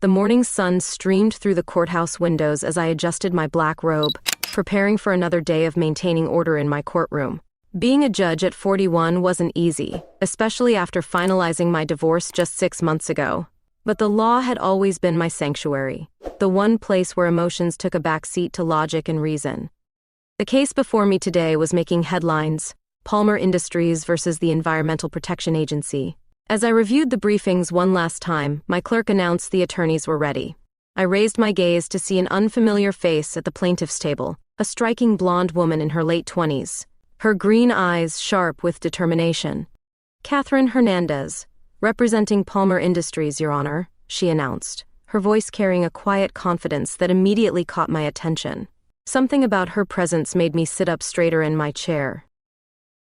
The morning sun streamed through the courthouse windows as I adjusted my black robe, preparing for another day of maintaining order in my courtroom. Being a judge at 41 wasn't easy, especially after finalizing my divorce just 6 months ago. But the law had always been my sanctuary, the one place where emotions took a backseat to logic and reason. The case before me today was making headlines: Palmer Industries versus the Environmental Protection Agency. As I reviewed the briefings one last time, my clerk announced the attorneys were ready. I raised my gaze to see an unfamiliar face at the plaintiff's table, a striking blonde woman in her late 20s, her green eyes sharp with determination. "Catherine Hernandez, representing Palmer Industries, Your Honor," she announced, her voice carrying a quiet confidence that immediately caught my attention. Something about her presence made me sit up straighter in my chair.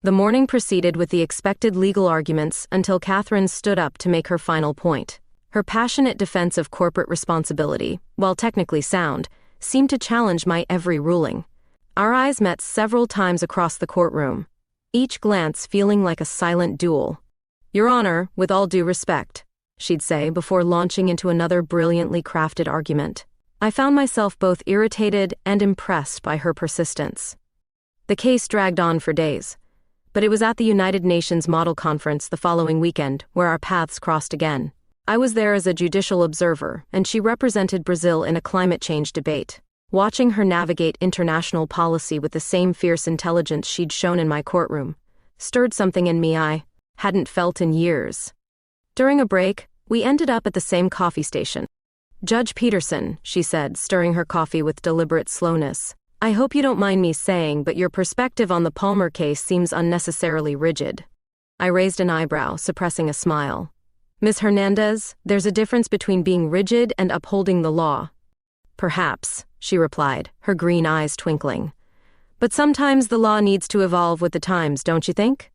The morning proceeded with the expected legal arguments until Catherine stood up to make her final point. Her passionate defense of corporate responsibility, while technically sound, seemed to challenge my every ruling. Our eyes met several times across the courtroom, each glance feeling like a silent duel. "Your Honor, with all due respect," she'd say before launching into another brilliantly crafted argument. I found myself both irritated and impressed by her persistence. The case dragged on for days, but it was at the United Nations Model Conference the following weekend where our paths crossed again. I was there as a judicial observer, and she represented Brazil in a climate change debate. Watching her navigate international policy with the same fierce intelligence she'd shown in my courtroom stirred something in me I hadn't felt in years. During a break, we ended up at the same coffee station. "Judge Peterson," she said, stirring her coffee with deliberate slowness, "I hope you don't mind me saying, but your perspective on the Palmer case seems unnecessarily rigid." I raised an eyebrow, suppressing a smile. "Ms. Hernandez, there's a difference between being rigid and upholding the law." "Perhaps," she replied, her green eyes twinkling. "But sometimes the law needs to evolve with the times, don't you think?"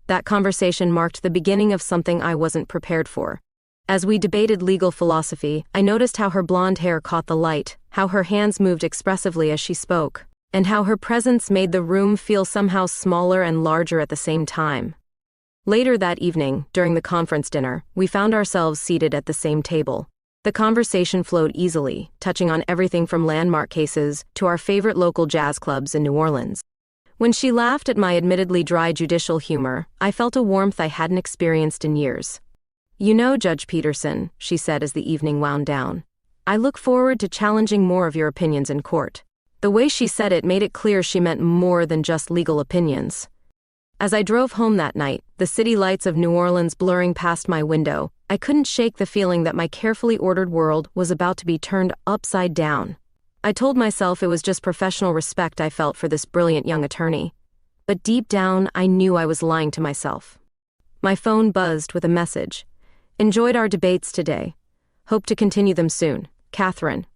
That conversation marked the beginning of something I wasn't prepared for. As we debated legal philosophy, I noticed how her blonde hair caught the light, how her hands moved expressively as she spoke, and how her presence made the room feel somehow smaller and larger at the same time. Later that evening, during the conference dinner, we found ourselves seated at the same table. The conversation flowed easily, touching on everything from landmark cases to our favorite local jazz clubs in New Orleans. When she laughed at my admittedly dry judicial humor, I felt a warmth I hadn't experienced in years. "You know, Judge Peterson," she said as the evening wound down, "I look forward to challenging more of your opinions in court." The way she said it made it clear she meant more than just legal opinions. As I drove home that night, the city lights of New Orleans blurring past my window, I couldn't shake the feeling that my carefully ordered world was about to be turned upside down. I told myself it was just professional respect I felt for this brilliant young attorney. But deep down, I knew I was lying to myself. My phone buzzed with a message. "Enjoyed our debates today. Hope to continue them soon. Catherine."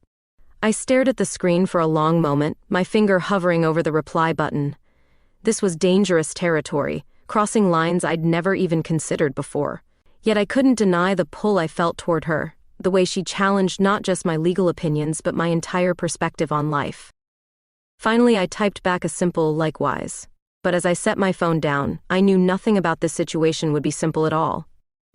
I stared at the screen for a long moment, my finger hovering over the reply button. This was dangerous territory, crossing lines I'd never even considered before. Yet I couldn't deny the pull I felt toward her, the way she challenged not just my legal opinions but my entire perspective on life. Finally, I typed back a simple "likewise." But as I set my phone down, I knew nothing about this situation would be simple at all.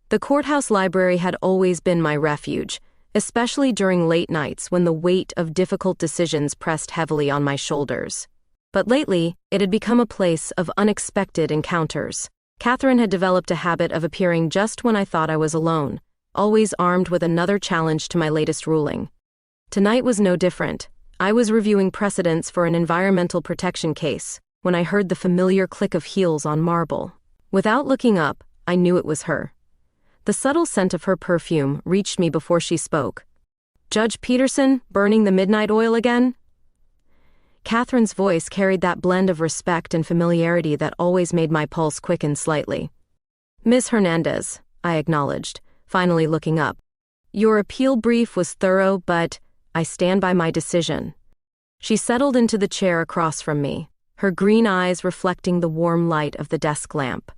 The courthouse library had always been my refuge, especially during late nights when the weight of difficult decisions pressed heavily on my shoulders. But lately, it had become a place of unexpected encounters. Catherine had developed a habit of appearing just when I thought I was alone, always armed with another challenge to my latest ruling. Tonight was no different. I was reviewing precedents for an environmental protection case when I heard the familiar click of heels on marble. Without looking up, I knew it was her. The subtle scent of her perfume reached me before she spoke. "Judge Peterson, burning the midnight oil again?" Catherine's voice carried that blend of respect and familiarity that always made my pulse quicken slightly. "Ms. Hernandez," I acknowledged, finally looking up. "Your appeal brief was thorough, but I stand by my decision." She settled into the chair across from me, her green eyes reflecting the warm light of the desk lamp.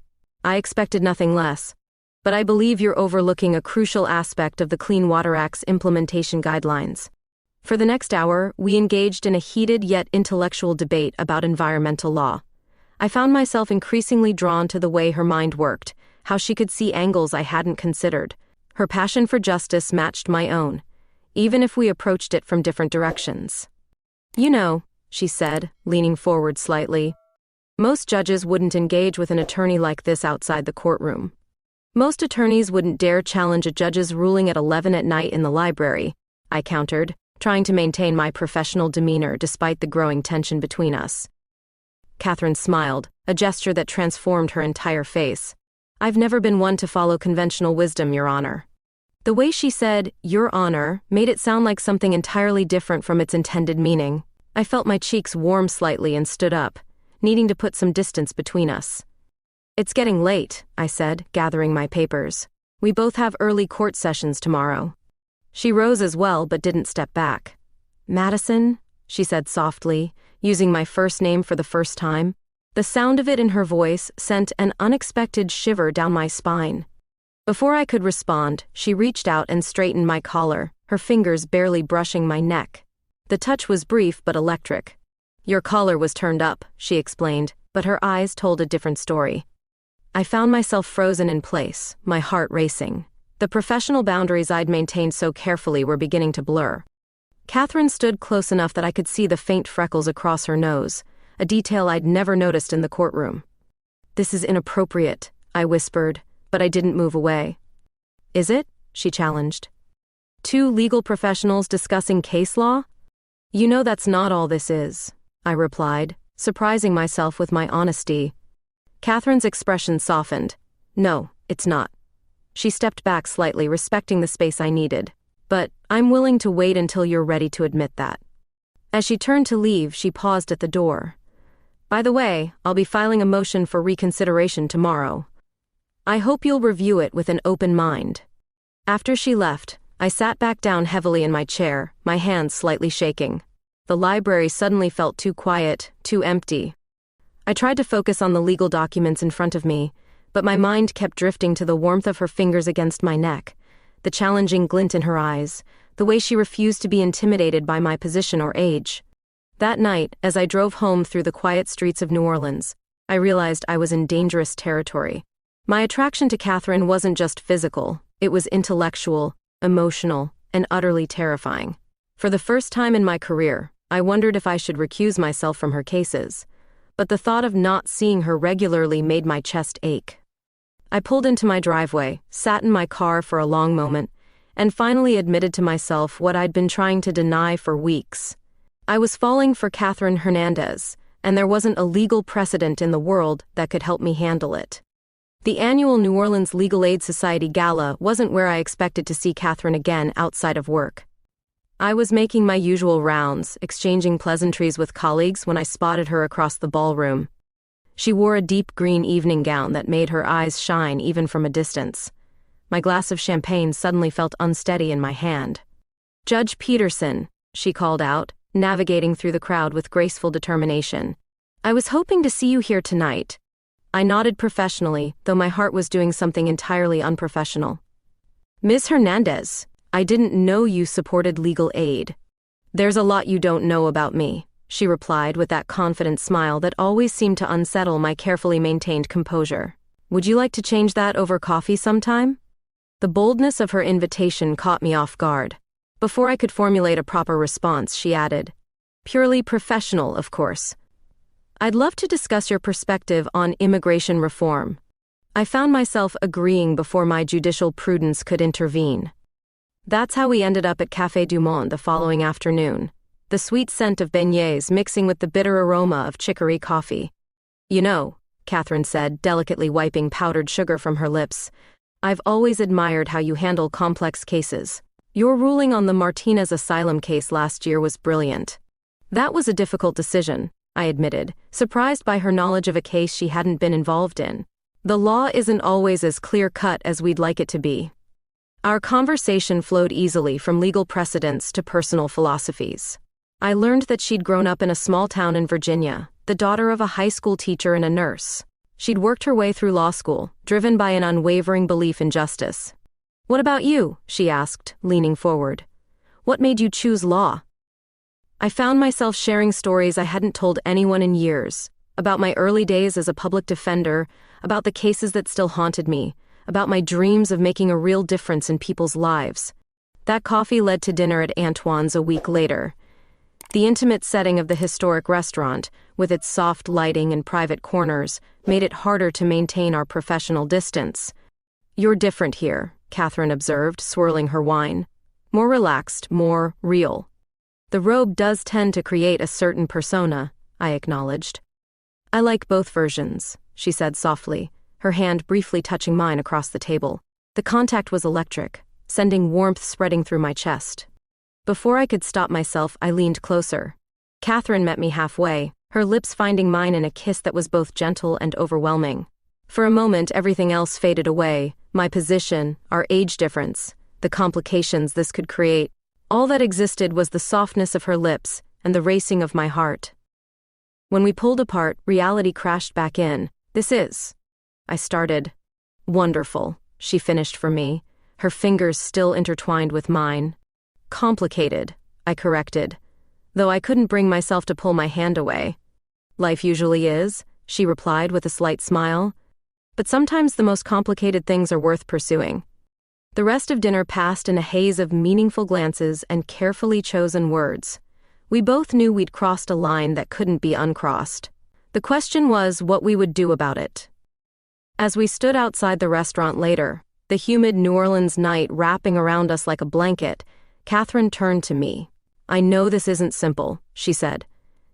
"I expected nothing less. But I believe you're overlooking a crucial aspect of the Clean Water Act's implementation guidelines." For the next hour, we engaged in a heated yet intellectual debate about environmental law. I found myself increasingly drawn to the way her mind worked, how she could see angles I hadn't considered. Her passion for justice matched my own, even if we approached it from different directions. You know, she said, leaning forward slightly, most judges wouldn't engage with an attorney like this outside the courtroom. Most attorneys wouldn't dare challenge a judge's ruling at 11 at night in the library, I countered, trying to maintain my professional demeanor despite the growing tension between us. Catherine smiled, a gesture that transformed her entire face. I've never been one to follow conventional wisdom, Your Honor. The way she said, Your Honor, made it sound like something entirely different from its intended meaning. I felt my cheeks warm slightly and stood up, needing to put some distance between us. It's getting late, I said, gathering my papers. We both have early court sessions tomorrow. She rose as well but didn't step back. Madison, she said softly, using my first name for the first time. The sound of it in her voice sent an unexpected shiver down my spine. Before I could respond, she reached out and straightened my collar, her fingers barely brushing my neck. The touch was brief but electric. Your collar was turned up, she explained, but her eyes told a different story. I found myself frozen in place, my heart racing. The professional boundaries I'd maintained so carefully were beginning to blur. Catherine stood close enough that I could see the faint freckles across her nose, a detail I'd never noticed in the courtroom. This is inappropriate, I whispered, but I didn't move away. Is it? She challenged. Two legal professionals discussing case law? You know that's not all this is, I replied, surprising myself with my honesty. Catherine's expression softened. No, it's not. She stepped back slightly, respecting the space I needed. But I'm willing to wait until you're ready to admit that. As she turned to leave, she paused at the door. By the way, I'll be filing a motion for reconsideration tomorrow. I hope you'll review it with an open mind. After she left, I sat back down heavily in my chair, my hands slightly shaking. The library suddenly felt too quiet, too empty. I tried to focus on the legal documents in front of me, but my mind kept drifting to the warmth of her fingers against my neck, the challenging glint in her eyes, the way she refused to be intimidated by my position or age. That night, as I drove home through the quiet streets of New Orleans, I realized I was in dangerous territory. My attraction to Catherine wasn't just physical, it was intellectual, emotional, and utterly terrifying. For the first time in my career, I wondered if I should recuse myself from her cases, but the thought of not seeing her regularly made my chest ache. I pulled into my driveway, sat in my car for a long moment, and finally admitted to myself what I'd been trying to deny for weeks. I was falling for Catherine Hernandez, and there wasn't a legal precedent in the world that could help me handle it. The annual New Orleans Legal Aid Society Gala wasn't where I expected to see Catherine again outside of work. I was making my usual rounds, exchanging pleasantries with colleagues when I spotted her across the ballroom. She wore a deep green evening gown that made her eyes shine even from a distance. My glass of champagne suddenly felt unsteady in my hand. Judge Peterson, she called out, navigating through the crowd with graceful determination. I was hoping to see you here tonight. I nodded professionally, though my heart was doing something entirely unprofessional. Ms. Hernandez, I didn't know you supported legal aid. There's a lot you don't know about me, she replied with that confident smile that always seemed to unsettle my carefully maintained composure. Would you like to change that over coffee sometime? The boldness of her invitation caught me off guard. Before I could formulate a proper response, she added, purely professional, of course. I'd love to discuss your perspective on immigration reform. I found myself agreeing before my judicial prudence could intervene. That's how we ended up at Café du Monde the following afternoon, the sweet scent of beignets mixing with the bitter aroma of chicory coffee. You know, Catherine said, delicately wiping powdered sugar from her lips, I've always admired how you handle complex cases. Your ruling on the Martinez asylum case last year was brilliant. That was a difficult decision, I admitted, surprised by her knowledge of a case she hadn't been involved in. The law isn't always as clear-cut as we'd like it to be. Our conversation flowed easily from legal precedents to personal philosophies. I learned that she'd grown up in a small town in Virginia, the daughter of a high school teacher and a nurse. She'd worked her way through law school, driven by an unwavering belief in justice. What about you? She asked, leaning forward. What made you choose law? I found myself sharing stories I hadn't told anyone in years, about my early days as a public defender, about the cases that still haunted me, about my dreams of making a real difference in people's lives. That coffee led to dinner at Antoine's a week later. The intimate setting of the historic restaurant, with its soft lighting and private corners, made it harder to maintain our professional distance. "You're different here," Catherine observed, swirling her wine. "More relaxed, more real." "The robe does tend to create a certain persona," I acknowledged. "I like both versions," she said softly, her hand briefly touching mine across the table. The contact was electric, sending warmth spreading through my chest. Before I could stop myself, I leaned closer. Catherine met me halfway, her lips finding mine in a kiss that was both gentle and overwhelming. For a moment, everything else faded away, my position, our age difference, the complications this could create. All that existed was the softness of her lips and the racing of my heart. When we pulled apart, reality crashed back in. I started. "Wonderful," she finished for me, her fingers still intertwined with mine. "Complicated," I corrected, though I couldn't bring myself to pull my hand away. "Life usually is," she replied with a slight smile. "But sometimes the most complicated things are worth pursuing." The rest of dinner passed in a haze of meaningful glances and carefully chosen words. We both knew we'd crossed a line that couldn't be uncrossed. The question was what we would do about it. As we stood outside the restaurant later, the humid New Orleans night wrapping around us like a blanket, Catherine turned to me. "I know this isn't simple," she said.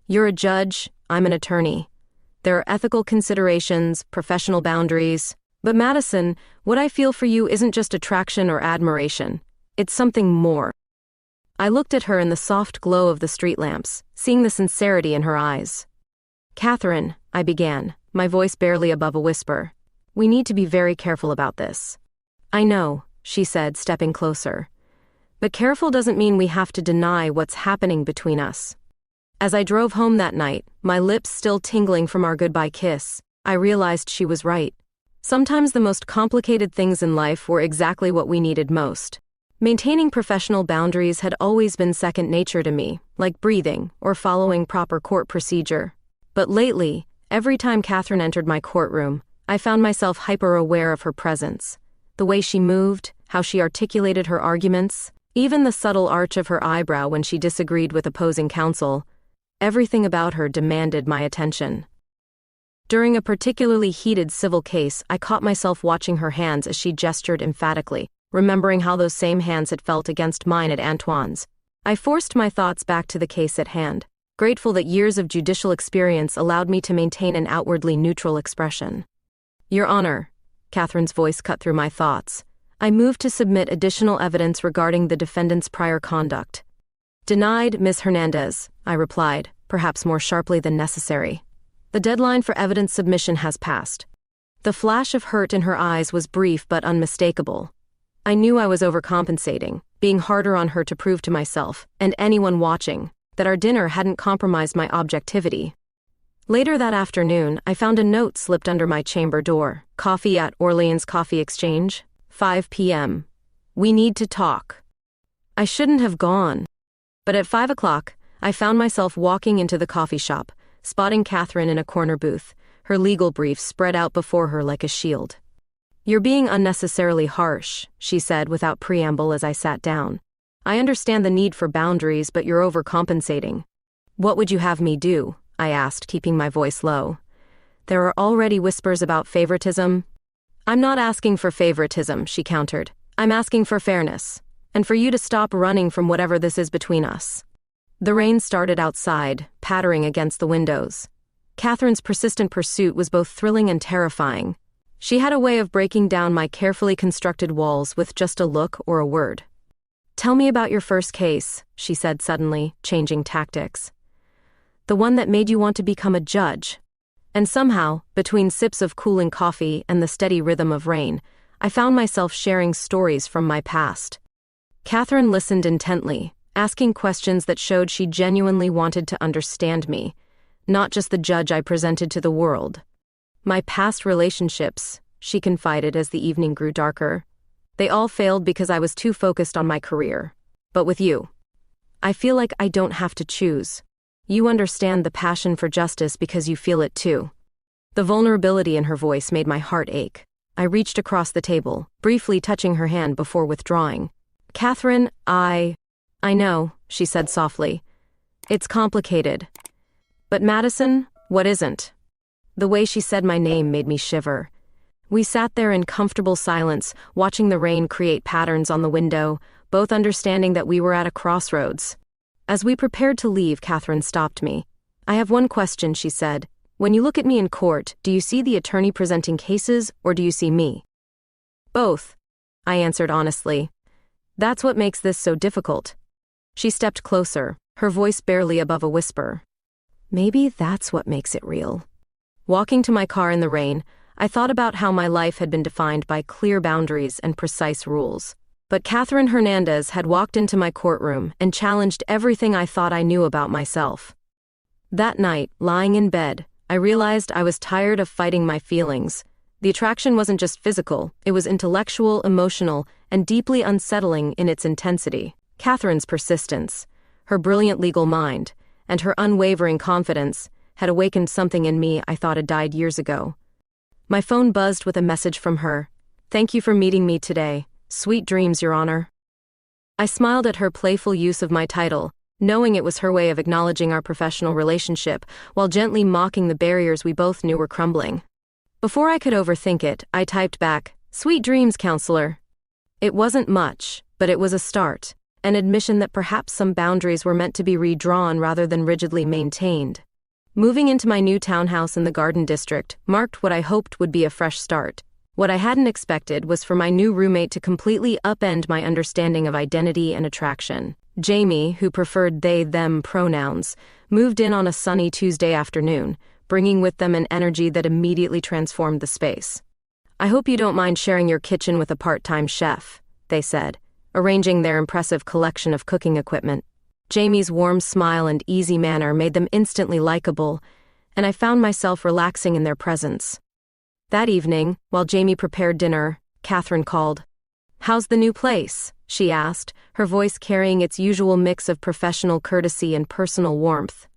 "You're a judge, I'm an attorney. There are ethical considerations, professional boundaries. But Madison, what I feel for you isn't just attraction or admiration. It's something more." I looked at her in the soft glow of the street lamps, seeing the sincerity in her eyes. "Catherine," I began, my voice barely above a whisper, "we need to be very careful about this." "I know," she said, stepping closer. "But careful doesn't mean we have to deny what's happening between us." As I drove home that night, my lips still tingling from our goodbye kiss, I realized she was right. Sometimes the most complicated things in life were exactly what we needed most. Maintaining professional boundaries had always been second nature to me, like breathing or following proper court procedure. But lately, every time Catherine entered my courtroom, I found myself hyper-aware of her presence. The way she moved, how she articulated her arguments, even the subtle arch of her eyebrow when she disagreed with opposing counsel, everything about her demanded my attention. During a particularly heated civil case, I caught myself watching her hands as she gestured emphatically, remembering how those same hands had felt against mine at Antoine's. I forced my thoughts back to the case at hand, grateful that years of judicial experience allowed me to maintain an outwardly neutral expression. "Your Honor," Catherine's voice cut through my thoughts, "I move to submit additional evidence regarding the defendant's prior conduct." "Denied, Ms. Hernandez," I replied, perhaps more sharply than necessary. "The deadline for evidence submission has passed." The flash of hurt in her eyes was brief but unmistakable. I knew I was overcompensating, being harder on her to prove to myself, and anyone watching, that our dinner hadn't compromised my objectivity. Later that afternoon, I found a note slipped under my chamber door. "Coffee at Orleans Coffee Exchange, 5 p.m. We need to talk." I shouldn't have gone. But at 5 o'clock, I found myself walking into the coffee shop, spotting Catherine in a corner booth, her legal brief spread out before her like a shield. "You're being unnecessarily harsh," she said without preamble as I sat down. "I understand the need for boundaries, but you're overcompensating." "What would you have me do?" I asked, keeping my voice low. "There are already whispers about favoritism." "I'm not asking for favoritism," she countered. "I'm asking for fairness, and for you to stop running from whatever this is between us." The rain started outside, pattering against the windows. Catherine's persistent pursuit was both thrilling and terrifying. She had a way of breaking down my carefully constructed walls with just a look or a word. "Tell me about your first case," she said suddenly, changing tactics. "The one that made you want to become a judge." And somehow, between sips of cooling coffee and the steady rhythm of rain, I found myself sharing stories from my past. Catherine listened intently, asking questions that showed she genuinely wanted to understand me, not just the judge I presented to the world. "My past relationships," she confided as the evening grew darker, "they all failed because I was too focused on my career. But with you, I feel like I don't have to choose. You understand the passion for justice because you feel it too." The vulnerability in her voice made my heart ache. I reached across the table, briefly touching her hand before withdrawing. Catherine, I know, she said softly. It's complicated. But Madison, what isn't? The way she said my name made me shiver. We sat there in comfortable silence, watching the rain create patterns on the window, both understanding that we were at a crossroads. As we prepared to leave, Catherine stopped me. I have one question, she said. When you look at me in court, do you see the attorney presenting cases, or do you see me? Both, I answered honestly. That's what makes this so difficult. She stepped closer, her voice barely above a whisper. Maybe that's what makes it real. Walking to my car in the rain, I thought about how my life had been defined by clear boundaries and precise rules. But Catherine Hernandez had walked into my courtroom and challenged everything I thought I knew about myself. That night, lying in bed, I realized I was tired of fighting my feelings. The attraction wasn't just physical, it was intellectual, emotional, and deeply unsettling in its intensity. Catherine's persistence, her brilliant legal mind, and her unwavering confidence had awakened something in me I thought had died years ago. My phone buzzed with a message from her. Thank you for meeting me today. Sweet dreams, Your Honor. I smiled at her playful use of my title, knowing it was her way of acknowledging our professional relationship while gently mocking the barriers we both knew were crumbling. Before I could overthink it, I typed back, Sweet dreams, counselor. It wasn't much, but it was a start, an admission that perhaps some boundaries were meant to be redrawn rather than rigidly maintained. Moving into my new townhouse in the Garden District marked what I hoped would be a fresh start. What I hadn't expected was for my new roommate to completely upend my understanding of identity and attraction. Jamie, who preferred they/them pronouns, moved in on a sunny Tuesday afternoon, bringing with them an energy that immediately transformed the space. I hope you don't mind sharing your kitchen with a part-time chef, they said, arranging their impressive collection of cooking equipment. Jamie's warm smile and easy manner made them instantly likable, and I found myself relaxing in their presence. That evening, while Jamie prepared dinner, Catherine called. How's the new place? She asked, her voice carrying its usual mix of professional courtesy and personal warmth.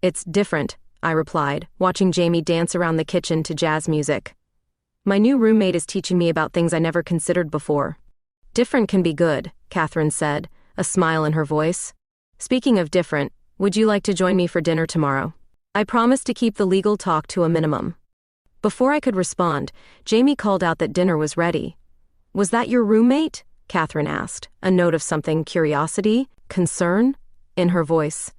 It's different, I replied, watching Jamie dance around the kitchen to jazz music. My new roommate is teaching me about things I never considered before. Different can be good, Catherine said, a smile in her voice. Speaking of different, would you like to join me for dinner tomorrow? I promised to keep the legal talk to a minimum. Before I could respond, Jamie called out that dinner was ready. Was that your roommate? Catherine asked, a note of something curiosity, concern, in her voice.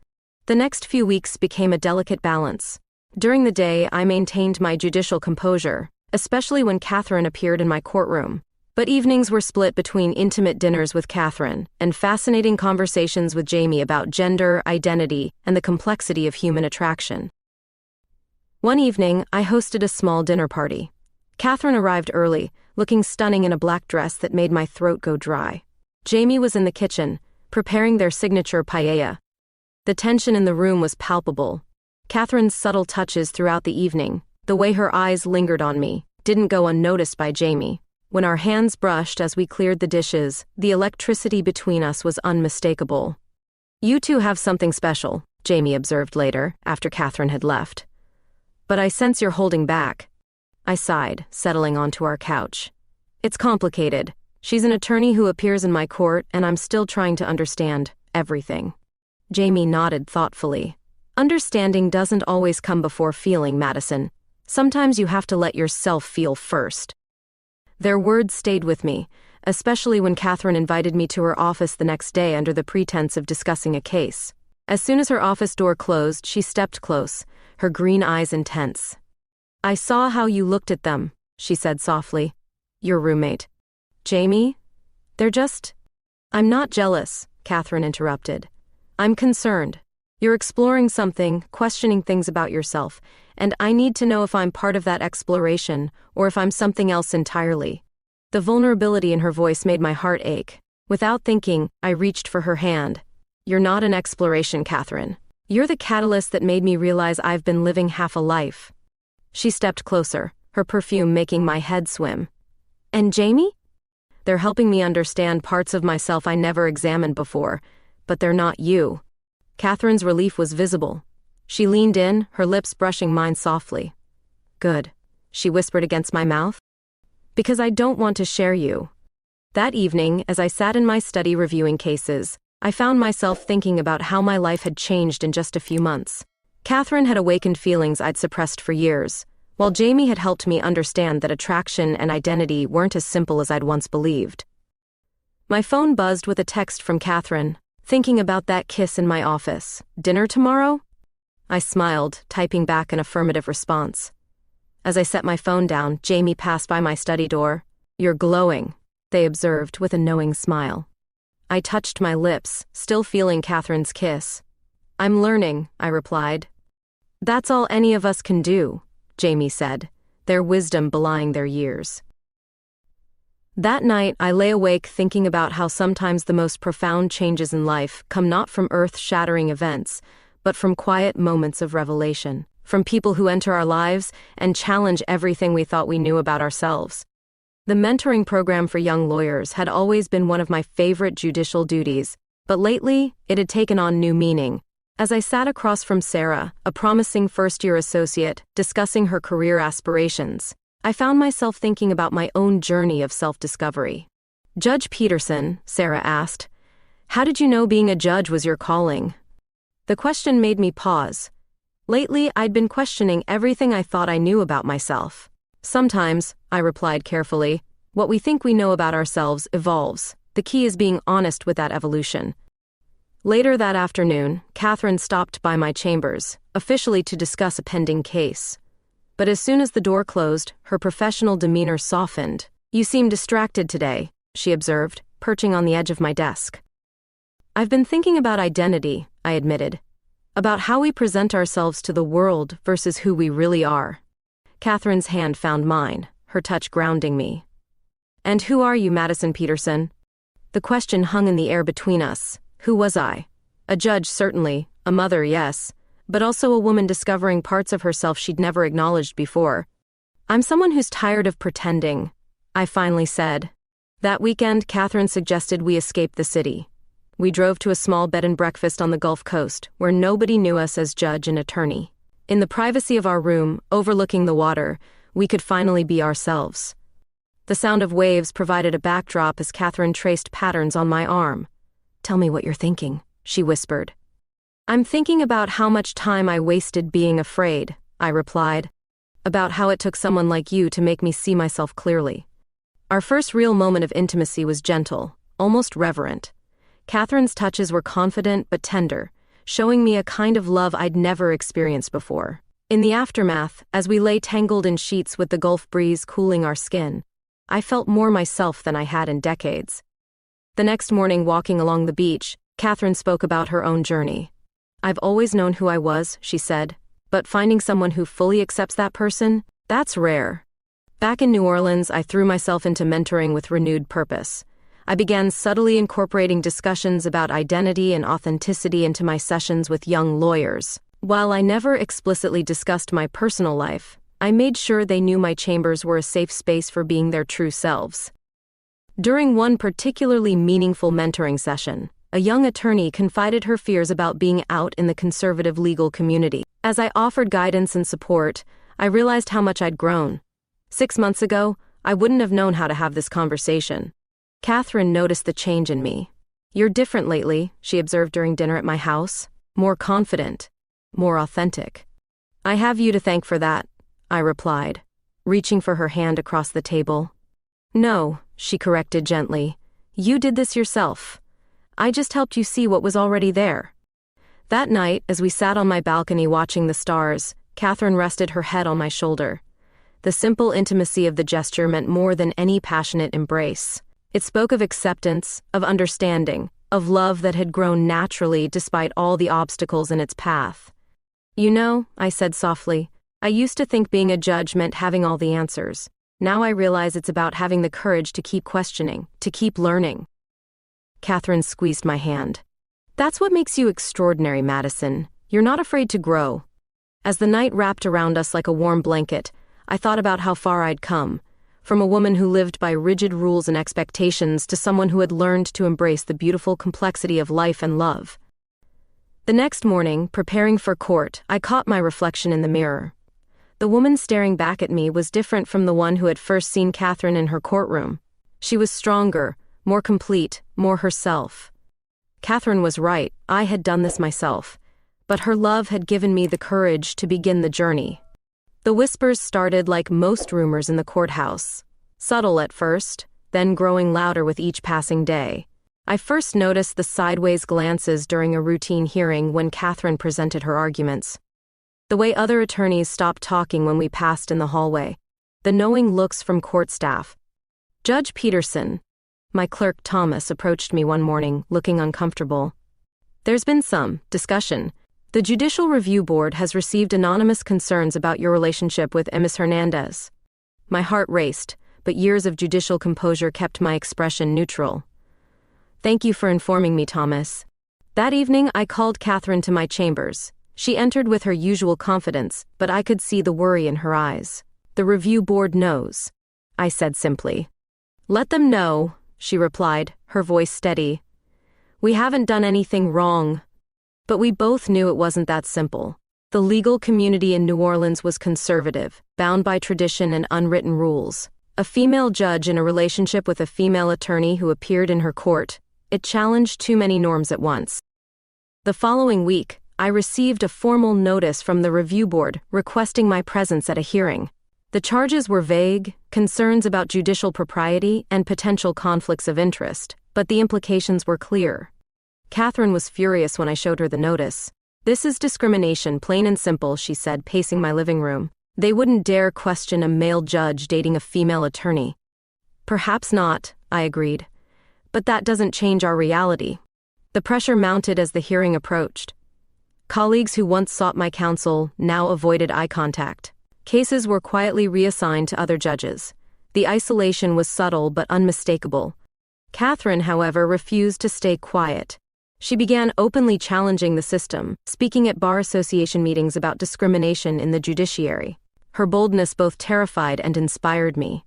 The next few weeks became a delicate balance. During the day, I maintained my judicial composure, especially when Catherine appeared in my courtroom. But evenings were split between intimate dinners with Catherine and fascinating conversations with Jamie about gender, identity, and the complexity of human attraction. One evening, I hosted a small dinner party. Catherine arrived early, looking stunning in a black dress that made my throat go dry. Jamie was in the kitchen, preparing their signature paella. The tension in the room was palpable. Catherine's subtle touches throughout the evening, the way her eyes lingered on me, didn't go unnoticed by Jamie. When our hands brushed as we cleared the dishes, the electricity between us was unmistakable. You two have something special, Jamie observed later, after Catherine had left. But I sense you're holding back. I sighed, settling onto our couch. It's complicated. She's an attorney who appears in my court, and I'm still trying to understand everything. Jamie nodded thoughtfully. Understanding doesn't always come before feeling, Madison. Sometimes you have to let yourself feel first. Their words stayed with me, especially when Catherine invited me to her office the next day under the pretense of discussing a case. As soon as her office door closed, she stepped close, her green eyes intense. I saw how you looked at them, she said softly. Your roommate. Jamie? I'm not jealous, Catherine interrupted. I'm concerned. You're exploring something, questioning things about yourself, and I need to know if I'm part of that exploration or if I'm something else entirely. The vulnerability in her voice made my heart ache. Without thinking, I reached for her hand. You're not an exploration, Catherine. You're the catalyst that made me realize I've been living half a life. She stepped closer, her perfume making my head swim. And Jamie? They're helping me understand parts of myself I never examined before, but they're not you. Catherine's relief was visible. She leaned in, her lips brushing mine softly. Good, she whispered against my mouth. Because I don't want to share you. That evening, as I sat in my study reviewing cases, I found myself thinking about how my life had changed in just a few months. Catherine had awakened feelings I'd suppressed for years, while Jamie had helped me understand that attraction and identity weren't as simple as I'd once believed. My phone buzzed with a text from Catherine, thinking about that kiss in my office. Dinner tomorrow? I smiled, typing back an affirmative response. As I set my phone down, Jamie passed by my study door. You're glowing, they observed with a knowing smile. I touched my lips, still feeling Catherine's kiss. I'm learning, I replied. That's all any of us can do, Jamie said, their wisdom belying their years. That night, I lay awake thinking about how sometimes the most profound changes in life come not from earth-shattering events, but from quiet moments of revelation, from people who enter our lives and challenge everything we thought we knew about ourselves. The mentoring program for young lawyers had always been one of my favorite judicial duties, but lately, it had taken on new meaning. As I sat across from Sarah, a promising first-year associate, discussing her career aspirations, I found myself thinking about my own journey of self-discovery. Judge Peterson, Sarah asked, how did you know being a judge was your calling? The question made me pause. Lately, I'd been questioning everything I thought I knew about myself. Sometimes, I replied carefully, what we think we know about ourselves evolves. The key is being honest with that evolution. Later that afternoon, Catherine stopped by my chambers, officially to discuss a pending case. But as soon as the door closed, her professional demeanor softened. You seem distracted today, she observed, perching on the edge of my desk. I've been thinking about identity, I admitted. About how we present ourselves to the world versus who we really are. Catherine's hand found mine, her touch grounding me. And who are you, Madison Peterson? The question hung in the air between us. Who was I? A judge, certainly. A mother, yes. But also a woman discovering parts of herself she'd never acknowledged before. I'm someone who's tired of pretending, I finally said. That weekend, Catherine suggested we escape the city. We drove to a small bed and breakfast on the Gulf Coast, where nobody knew us as judge and attorney. In the privacy of our room, overlooking the water, we could finally be ourselves. The sound of waves provided a backdrop as Catherine traced patterns on my arm. Tell me what you're thinking, she whispered. I'm thinking about how much time I wasted being afraid, I replied. About how it took someone like you to make me see myself clearly. Our first real moment of intimacy was gentle, almost reverent. Catherine's touches were confident but tender, showing me a kind of love I'd never experienced before. In the aftermath, as we lay tangled in sheets with the Gulf breeze cooling our skin, I felt more myself than I had in decades. The next morning, walking along the beach, Catherine spoke about her own journey. I've always known who I was, she said, but finding someone who fully accepts that person, that's rare. Back in New Orleans, I threw myself into mentoring with renewed purpose. I began subtly incorporating discussions about identity and authenticity into my sessions with young lawyers. While I never explicitly discussed my personal life, I made sure they knew my chambers were a safe space for being their true selves. During one particularly meaningful mentoring session, a young attorney confided her fears about being out in the conservative legal community. As I offered guidance and support, I realized how much I'd grown. 6 months ago, I wouldn't have known how to have this conversation. Catherine noticed the change in me. You're different lately, she observed during dinner at my house. More confident. More authentic. I have you to thank for that, I replied, reaching for her hand across the table. No, she corrected gently. You did this yourself. I just helped you see what was already there. That night, as we sat on my balcony watching the stars, Catherine rested her head on my shoulder. The simple intimacy of the gesture meant more than any passionate embrace. It spoke of acceptance, of understanding, of love that had grown naturally despite all the obstacles in its path. You know, I said softly, I used to think being a judge meant having all the answers. Now I realize it's about having the courage to keep questioning, to keep learning. Catherine squeezed my hand. That's what makes you extraordinary, Madison. You're not afraid to grow. As the night wrapped around us like a warm blanket, I thought about how far I'd come, from a woman who lived by rigid rules and expectations to someone who had learned to embrace the beautiful complexity of life and love. The next morning, preparing for court, I caught my reflection in the mirror. The woman staring back at me was different from the one who had first seen Catherine in her courtroom. She was stronger, more complete, more herself. Catherine was right, I had done this myself. But her love had given me the courage to begin the journey. The whispers started like most rumors in the courthouse. Subtle at first, then growing louder with each passing day. I first noticed the sideways glances during a routine hearing when Catherine presented her arguments. The way other attorneys stopped talking when we passed in the hallway. The knowing looks from court staff. Judge Peterson, my clerk Thomas, approached me one morning, looking uncomfortable. There's been some discussion. The Judicial Review Board has received anonymous concerns about your relationship with Ms. Hernandez. My heart raced, but years of judicial composure kept my expression neutral. Thank you for informing me, Thomas. That evening, I called Catherine to my chambers. She entered with her usual confidence, but I could see the worry in her eyes. The review board knows, I said simply. Let them know, she replied, her voice steady. We haven't done anything wrong. But we both knew it wasn't that simple. The legal community in New Orleans was conservative, bound by tradition and unwritten rules. A female judge in a relationship with a female attorney who appeared in her court. It challenged too many norms at once. The following week, I received a formal notice from the review board requesting my presence at a hearing. The charges were vague, concerns about judicial propriety and potential conflicts of interest, but the implications were clear. Catherine was furious when I showed her the notice. This is discrimination, plain and simple, she said, pacing my living room. They wouldn't dare question a male judge dating a female attorney. Perhaps not, I agreed. But that doesn't change our reality. The pressure mounted as the hearing approached. Colleagues who once sought my counsel now avoided eye contact. Cases were quietly reassigned to other judges. The isolation was subtle but unmistakable. Catherine, however, refused to stay quiet. She began openly challenging the system, speaking at bar association meetings about discrimination in the judiciary. Her boldness both terrified and inspired me.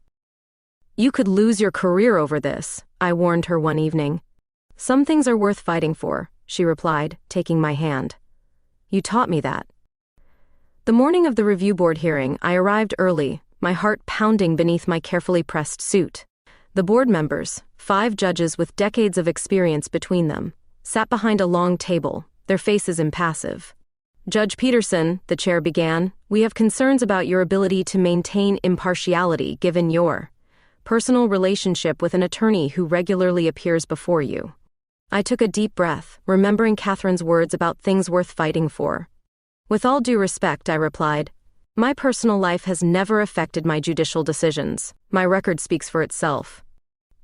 You could lose your career over this, I warned her one evening. Some things are worth fighting for, she replied, taking my hand. You taught me that. The morning of the review board hearing, I arrived early, my heart pounding beneath my carefully pressed suit. The board members, 5 judges with decades of experience between them, sat behind a long table, their faces impassive. Judge Peterson, the chair began, we have concerns about your ability to maintain impartiality given your personal relationship with an attorney who regularly appears before you. I took a deep breath, remembering Catherine's words about things worth fighting for. With all due respect, I replied, my personal life has never affected my judicial decisions. My record speaks for itself.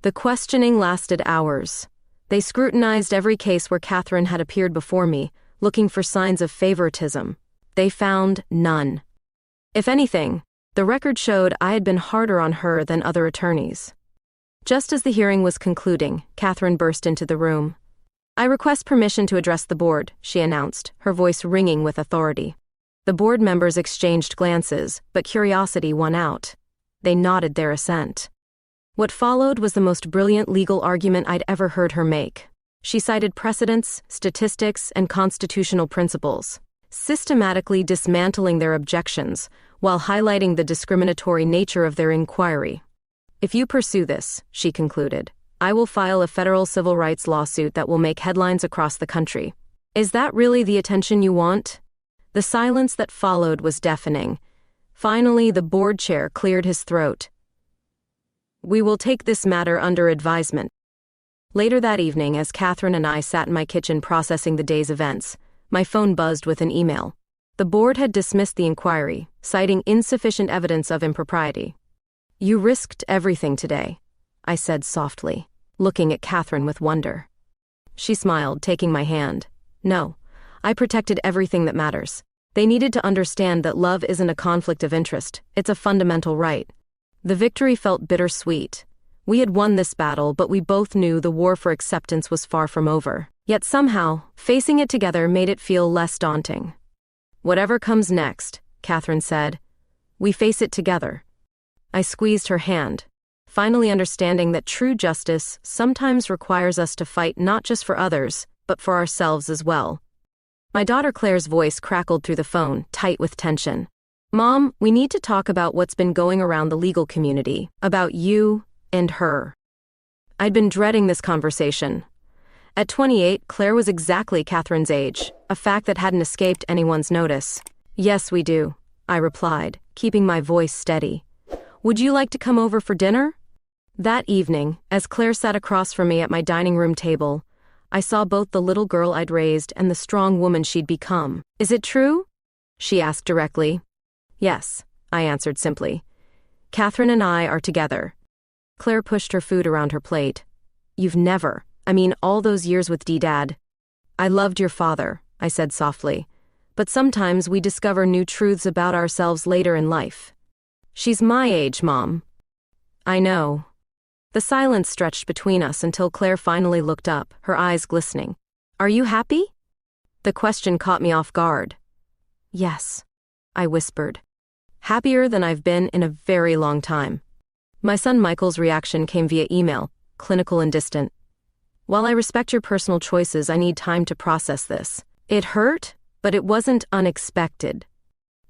The questioning lasted hours. They scrutinized every case where Catherine had appeared before me, looking for signs of favoritism. They found none. If anything, the record showed I had been harder on her than other attorneys. Just as the hearing was concluding, Catherine burst into the room. I request permission to address the board, she announced, her voice ringing with authority. The board members exchanged glances, but curiosity won out. They nodded their assent. What followed was the most brilliant legal argument I'd ever heard her make. She cited precedents, statistics, and constitutional principles, systematically dismantling their objections while highlighting the discriminatory nature of their inquiry. If you pursue this, she concluded, I will file a federal civil rights lawsuit that will make headlines across the country. Is that really the attention you want? The silence that followed was deafening. Finally, the board chair cleared his throat. We will take this matter under advisement. Later that evening, as Catherine and I sat in my kitchen processing the day's events, my phone buzzed with an email. The board had dismissed the inquiry, citing insufficient evidence of impropriety. You risked everything today, I said softly, looking at Catherine with wonder. She smiled, taking my hand. No, I protected everything that matters. They needed to understand that love isn't a conflict of interest, it's a fundamental right. The victory felt bittersweet. We had won this battle, but we both knew the war for acceptance was far from over. Yet somehow, facing it together made it feel less daunting. Whatever comes next, Catherine said, we face it together. I squeezed her hand, finally understanding that true justice sometimes requires us to fight not just for others, but for ourselves as well. My daughter Claire's voice crackled through the phone, tight with tension. Mom, we need to talk about what's been going around the legal community, about you and her. I'd been dreading this conversation. At 28, Claire was exactly Catherine's age, a fact that hadn't escaped anyone's notice. Yes, we do, I replied, keeping my voice steady. Would you like to come over for dinner? That evening, as Claire sat across from me at my dining room table, I saw both the little girl I'd raised and the strong woman she'd become. Is it true? She asked directly. Yes, I answered simply. Catherine and I are together. Claire pushed her food around her plate. You've never, all those years with D-Dad. I loved your father, I said softly. But sometimes we discover new truths about ourselves later in life. She's my age, Mom. I know. The silence stretched between us until Claire finally looked up, her eyes glistening. Are you happy? The question caught me off guard. Yes, I whispered. Happier than I've been in a very long time. My son Michael's reaction came via email, clinical and distant. While I respect your personal choices, I need time to process this. It hurt, but it wasn't unexpected.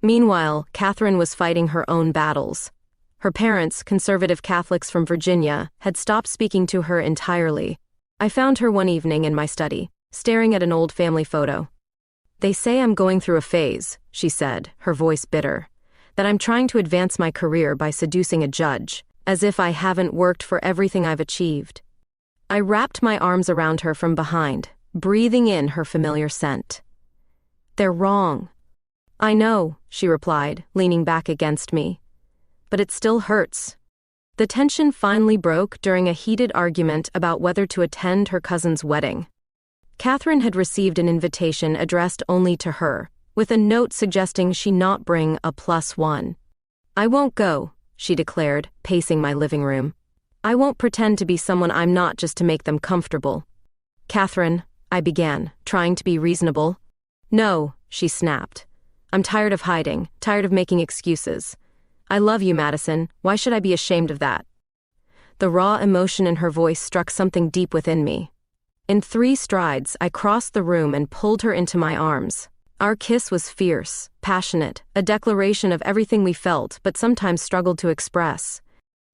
Meanwhile, Catherine was fighting her own battles. Her parents, conservative Catholics from Virginia, had stopped speaking to her entirely. I found her one evening in my study, staring at an old family photo. They say I'm going through a phase, she said, her voice bitter. That I'm trying to advance my career by seducing a judge, as if I haven't worked for everything I've achieved. I wrapped my arms around her from behind, breathing in her familiar scent. They're wrong. I know, she replied, leaning back against me. But it still hurts. The tension finally broke during a heated argument about whether to attend her cousin's wedding. Catherine had received an invitation addressed only to her, with a note suggesting she not bring a +1. I won't go, she declared, pacing my living room. I won't pretend to be someone I'm not just to make them comfortable. Catherine, I began, trying to be reasonable. No, she snapped. I'm tired of hiding, tired of making excuses. I love you, Madison. Why should I be ashamed of that? The raw emotion in her voice struck something deep within me. In 3 strides, I crossed the room and pulled her into my arms. Our kiss was fierce, passionate, a declaration of everything we felt but sometimes struggled to express.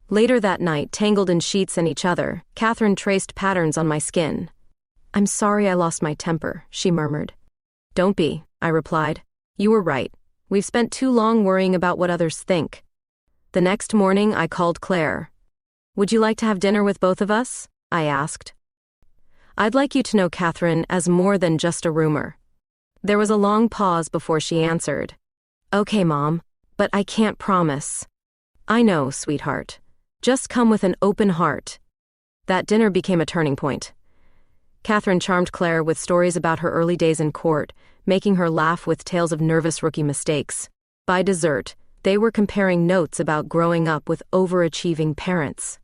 Later that night, tangled in sheets and each other, Catherine traced patterns on my skin. I'm sorry I lost my temper, she murmured. Don't be, I replied. You were right. We've spent too long worrying about what others think. The next morning, I called Claire. Would you like to have dinner with both of us? I asked. I'd like you to know Catherine as more than just a rumor. There was a long pause before she answered. Okay, Mom, but I can't promise. I know, sweetheart. Just come with an open heart. That dinner became a turning point. Catherine charmed Claire with stories about her early days in court, making her laugh with tales of nervous rookie mistakes. By dessert, they were comparing notes about growing up with overachieving parents.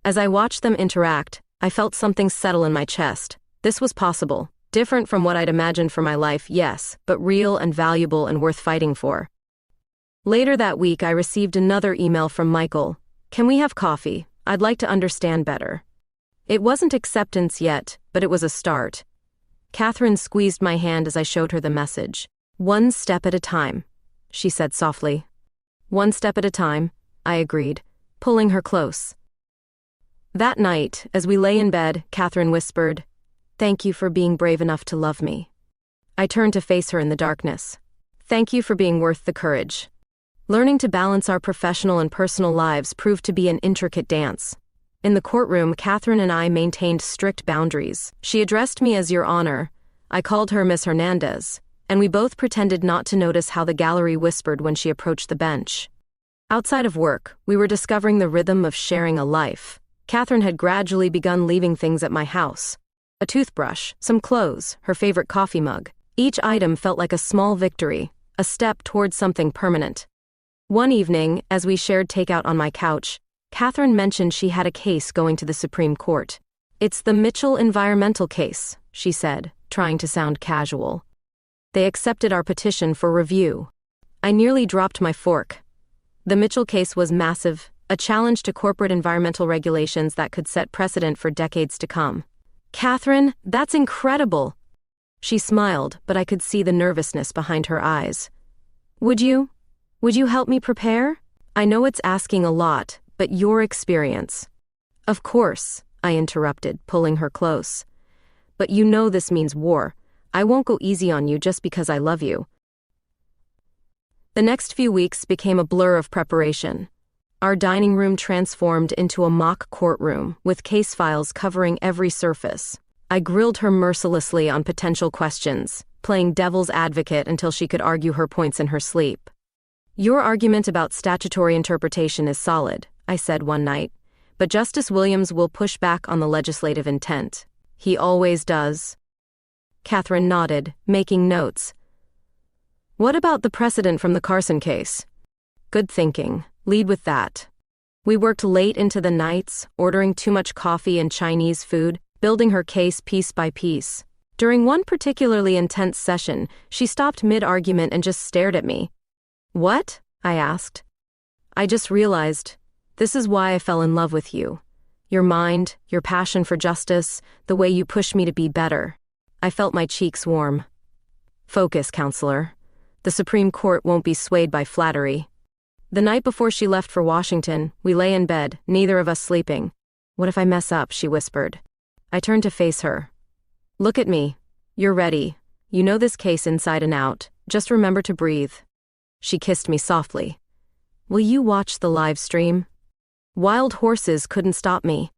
As I watched them interact, I felt something settle in my chest. This was possible. Different from what I'd imagined for my life, yes, but real and valuable and worth fighting for. Later that week, I received another email from Michael. Can we have coffee? I'd like to understand better. It wasn't acceptance yet, but it was a start. Catherine squeezed my hand as I showed her the message. One step at a time, she said softly. One step at a time, I agreed, pulling her close. That night, as we lay in bed, Catherine whispered, Thank you for being brave enough to love me. I turned to face her in the darkness. Thank you for being worth the courage. Learning to balance our professional and personal lives proved to be an intricate dance. In the courtroom, Catherine and I maintained strict boundaries. She addressed me as Your Honor. I called her Miss Hernandez, and we both pretended not to notice how the gallery whispered when she approached the bench. Outside of work, we were discovering the rhythm of sharing a life. Catherine had gradually begun leaving things at my house. A toothbrush, some clothes, her favorite coffee mug. Each item felt like a small victory, a step towards something permanent. One evening, as we shared takeout on my couch, Catherine mentioned she had a case going to the Supreme Court. It's the Mitchell environmental case, she said, trying to sound casual. They accepted our petition for review. I nearly dropped my fork. The Mitchell case was massive, a challenge to corporate environmental regulations that could set precedent for decades to come. Catherine, that's incredible. She smiled, but I could see the nervousness behind her eyes. Would you help me prepare? I know it's asking a lot, but your experience. Of course, I interrupted, pulling her close. But you know this means war. I won't go easy on you just because I love you. The next few weeks became a blur of preparation. Our dining room transformed into a mock courtroom, with case files covering every surface. I grilled her mercilessly on potential questions, playing devil's advocate until she could argue her points in her sleep. Your argument about statutory interpretation is solid, I said one night, but Justice Williams will push back on the legislative intent. He always does. Catherine nodded, making notes. What about the precedent from the Carson case? Good thinking. Lead with that. We worked late into the nights, ordering too much coffee and Chinese food, building her case piece by piece. During one particularly intense session, she stopped mid-argument and just stared at me. What? I asked. I just realized, this is why I fell in love with you. Your mind, your passion for justice, the way you push me to be better. I felt my cheeks warm. Focus, counselor. The Supreme Court won't be swayed by flattery. The night before she left for Washington, we lay in bed, neither of us sleeping. What if I mess up? She whispered. I turned to face her. Look at me. You're ready. You know this case inside and out. Just remember to breathe. She kissed me softly. Will you watch the live stream? Wild horses couldn't stop me.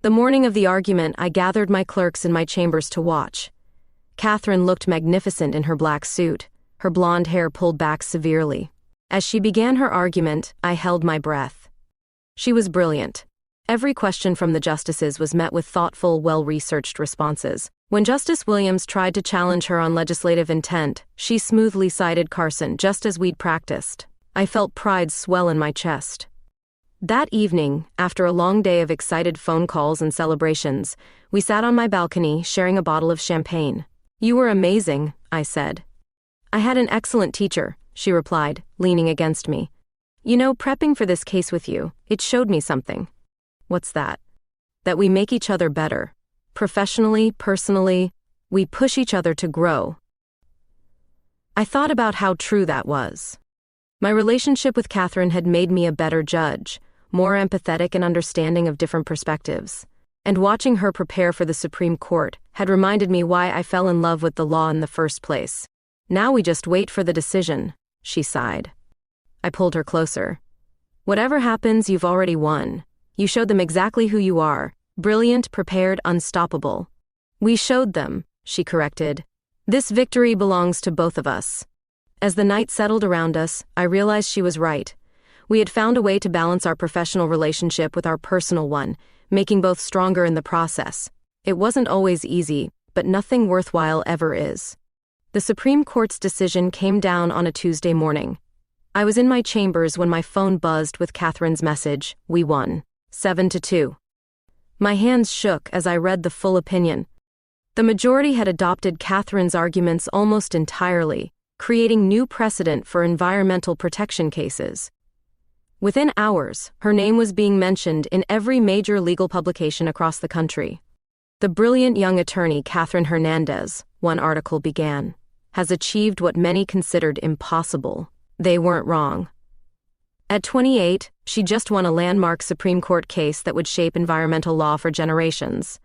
The morning of the argument, I gathered my clerks in my chambers to watch. Catherine looked magnificent in her black suit, her blonde hair pulled back severely. As she began her argument, I held my breath. She was brilliant. Every question from the justices was met with thoughtful, well-researched responses. When Justice Williams tried to challenge her on legislative intent, she smoothly cited Carson, just as we'd practiced. I felt pride swell in my chest. That evening, after a long day of excited phone calls and celebrations, we sat on my balcony, sharing a bottle of champagne. You were amazing, I said. I had an excellent teacher, she replied, leaning against me. You know, prepping for this case with you, it showed me something. What's that? That we make each other better. Professionally, personally, we push each other to grow. I thought about how true that was. My relationship with Catherine had made me a better judge, more empathetic and understanding of different perspectives. And watching her prepare for the Supreme Court had reminded me why I fell in love with the law in the first place. Now we just wait for the decision, she sighed. I pulled her closer. Whatever happens, you've already won. You showed them exactly who you are. Brilliant, prepared, unstoppable. We showed them, she corrected. This victory belongs to both of us. As the night settled around us, I realized she was right. We had found a way to balance our professional relationship with our personal one, making both stronger in the process. It wasn't always easy, but nothing worthwhile ever is. The Supreme Court's decision came down on a Tuesday morning. I was in my chambers when my phone buzzed with Catherine's message, we won, 7-2. My hands shook as I read the full opinion. The majority had adopted Catherine's arguments almost entirely, creating new precedent for environmental protection cases. Within hours, her name was being mentioned in every major legal publication across the country. The brilliant young attorney Catherine Hernandez, one article began, has achieved what many considered impossible. They weren't wrong. At 28, she just won a landmark Supreme Court case that would shape environmental law for generations.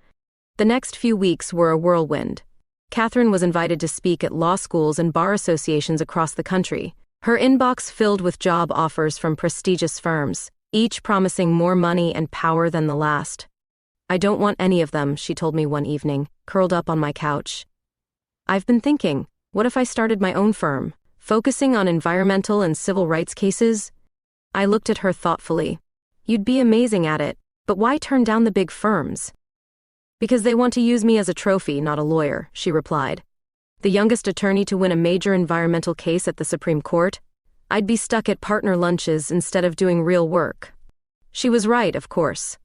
The next few weeks were a whirlwind. Catherine was invited to speak at law schools and bar associations across the country, her inbox filled with job offers from prestigious firms, each promising more money and power than the last. I don't want any of them, she told me one evening, curled up on my couch. I've been thinking, what if I started my own firm, focusing on environmental and civil rights cases? I looked at her thoughtfully. You'd be amazing at it, but why turn down the big firms? Because they want to use me as a trophy, not a lawyer, she replied. The youngest attorney to win a major environmental case at the Supreme Court? I'd be stuck at partner lunches instead of doing real work. She was right, of course.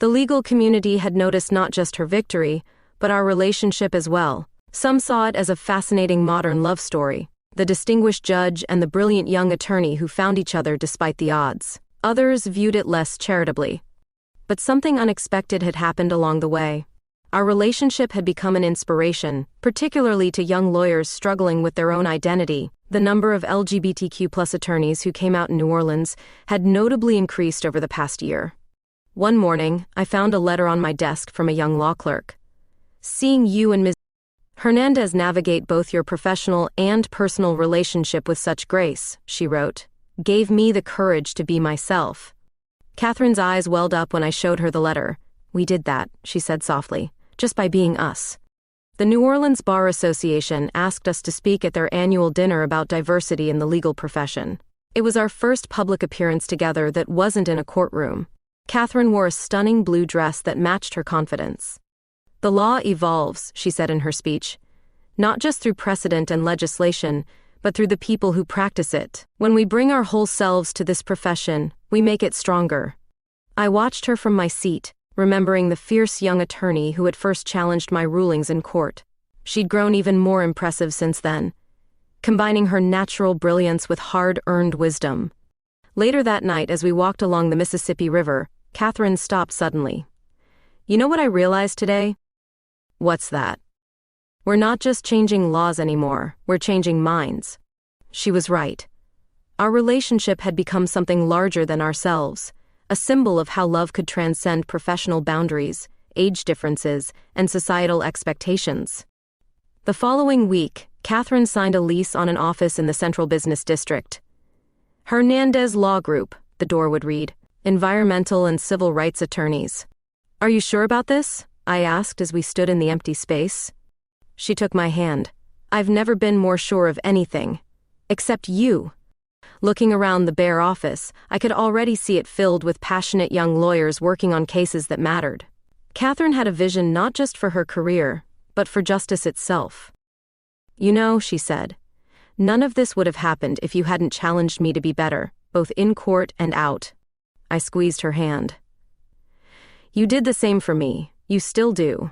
The legal community had noticed not just her victory, but our relationship as well. Some saw it as a fascinating modern love story, the distinguished judge and the brilliant young attorney who found each other despite the odds. Others viewed it less charitably. But something unexpected had happened along the way. Our relationship had become an inspiration, particularly to young lawyers struggling with their own identity. The number of LGBTQ+ attorneys who came out in New Orleans had notably increased over the past year. One morning, I found a letter on my desk from a young law clerk. Seeing you and Ms. Hernandez navigate both your professional and personal relationship with such grace, she wrote, gave me the courage to be myself. Catherine's eyes welled up when I showed her the letter. We did that, she said softly, just by being us. The New Orleans Bar Association asked us to speak at their annual dinner about diversity in the legal profession. It was our first public appearance together that wasn't in a courtroom. Catherine wore a stunning blue dress that matched her confidence. The law evolves, she said in her speech, not just through precedent and legislation, but through the people who practice it. When we bring our whole selves to this profession, we make it stronger. I watched her from my seat, remembering the fierce young attorney who had first challenged my rulings in court. She'd grown even more impressive since then, combining her natural brilliance with hard-earned wisdom. Later that night, as we walked along the Mississippi River, Catherine stopped suddenly. You know what I realized today? What's that? We're not just changing laws anymore, we're changing minds. She was right. Our relationship had become something larger than ourselves, a symbol of how love could transcend professional boundaries, age differences, and societal expectations. The following week, Catherine signed a lease on an office in the Central Business District. Hernandez Law Group, the door would read, environmental and civil rights attorneys. Are you sure about this? I asked as we stood in the empty space. She took my hand. I've never been more sure of anything. Except you. Looking around the bare office, I could already see it filled with passionate young lawyers working on cases that mattered. Catherine had a vision not just for her career, but for justice itself. You know, she said, none of this would have happened if you hadn't challenged me to be better, both in court and out. I squeezed her hand. You did the same for me. You still do.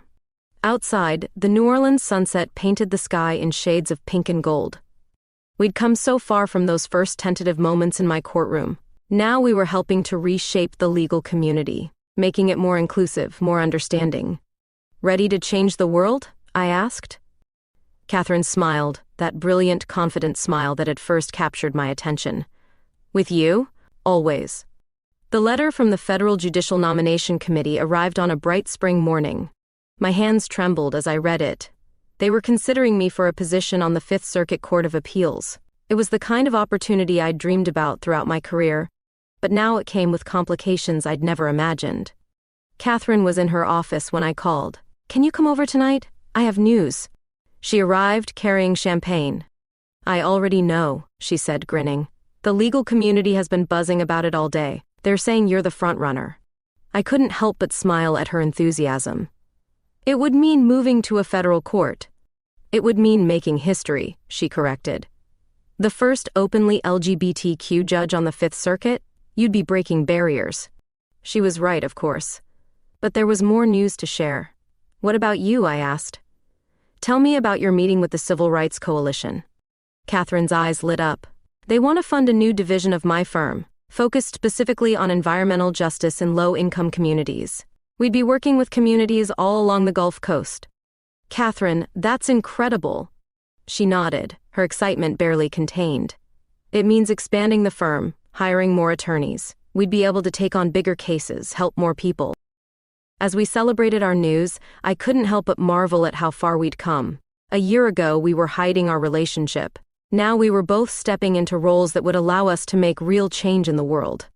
Outside, the New Orleans sunset painted the sky in shades of pink and gold. We'd come so far from those first tentative moments in my courtroom. Now we were helping to reshape the legal community, making it more inclusive, more understanding. Ready to change the world? I asked. Catherine smiled, that brilliant, confident smile that had first captured my attention. With you? Always. The letter from the Federal Judicial Nomination Committee arrived on a bright spring morning. My hands trembled as I read it. They were considering me for a position on the Fifth Circuit Court of Appeals. It was the kind of opportunity I'd dreamed about throughout my career, but now it came with complications I'd never imagined. Catherine was in her office when I called. Can you come over tonight? I have news. She arrived carrying champagne. I already know, she said, grinning. The legal community has been buzzing about it all day. They're saying you're the front runner. I couldn't help but smile at her enthusiasm. It would mean moving to a federal court. It would mean making history, she corrected. The first openly LGBTQ judge on the Fifth Circuit? You'd be breaking barriers. She was right, of course. But there was more news to share. What about you? I asked. Tell me about your meeting with the Civil Rights Coalition. Catherine's eyes lit up. They want to fund a new division of my firm, focused specifically on environmental justice in low-income communities. We'd be working with communities all along the Gulf Coast. Catherine, that's incredible. She nodded, her excitement barely contained. It means expanding the firm, hiring more attorneys. We'd be able to take on bigger cases, help more people. As we celebrated our news, I couldn't help but marvel at how far we'd come. A year ago, we were hiding our relationship. Now we were both stepping into roles that would allow us to make real change in the world.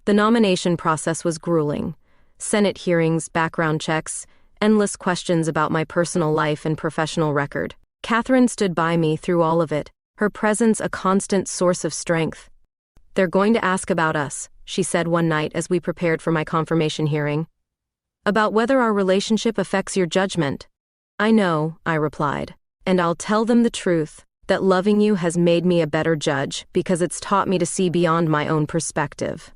The nomination process was grueling. Senate hearings, background checks, endless questions about my personal life and professional record. Catherine stood by me through all of it, her presence a constant source of strength. They're going to ask about us, she said one night as we prepared for my confirmation hearing. About whether our relationship affects your judgment. I know, I replied, and I'll tell them the truth, that loving you has made me a better judge because it's taught me to see beyond my own perspective.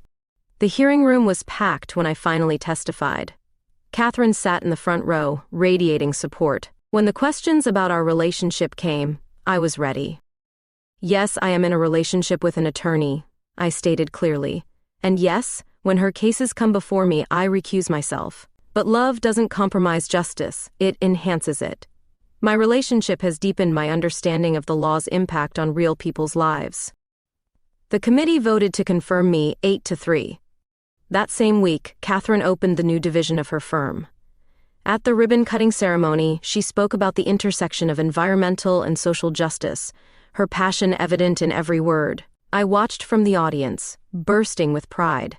The hearing room was packed when I finally testified. Catherine sat in the front row, radiating support. When the questions about our relationship came, I was ready. Yes, I am in a relationship with an attorney, I stated clearly. And yes, when her cases come before me, I recuse myself. But love doesn't compromise justice, it enhances it. My relationship has deepened my understanding of the law's impact on real people's lives. The committee voted to confirm me 8-3. That same week, Catherine opened the new division of her firm. At the ribbon-cutting ceremony, she spoke about the intersection of environmental and social justice, her passion evident in every word. I watched from the audience, bursting with pride.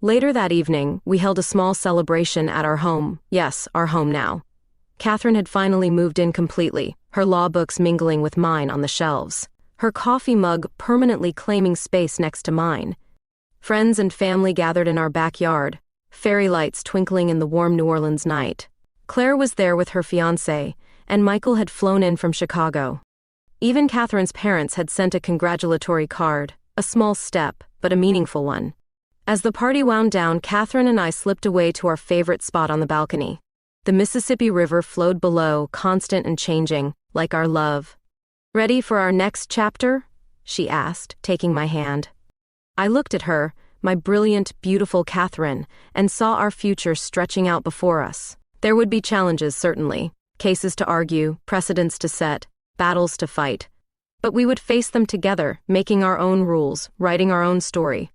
Later that evening, we held a small celebration at our home. Yes, our home now. Catherine had finally moved in completely, her law books mingling with mine on the shelves, her coffee mug permanently claiming space next to mine. Friends and family gathered in our backyard, fairy lights twinkling in the warm New Orleans night. Claire was there with her fiancé, and Michael had flown in from Chicago. Even Catherine's parents had sent a congratulatory card, a small step, but a meaningful one. As the party wound down, Catherine and I slipped away to our favorite spot on the balcony. The Mississippi River flowed below, constant and changing, like our love. "Ready for our next chapter?" she asked, taking my hand. I looked at her, my brilliant, beautiful Catherine, and saw our future stretching out before us. There would be challenges, certainly, cases to argue, precedents to set, battles to fight. But we would face them together, making our own rules, writing our own story.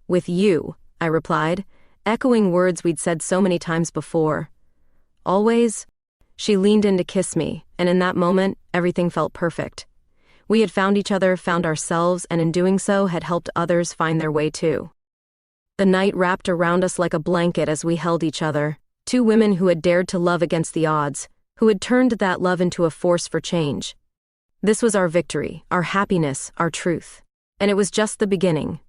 "With you," I replied, echoing words we'd said so many times before. "Always?" She leaned in to kiss me, and in that moment, everything felt perfect. We had found each other, found ourselves, and in doing so had helped others find their way too. The night wrapped around us like a blanket as we held each other, two women who had dared to love against the odds, who had turned that love into a force for change. This was our victory, our happiness, our truth. And it was just the beginning.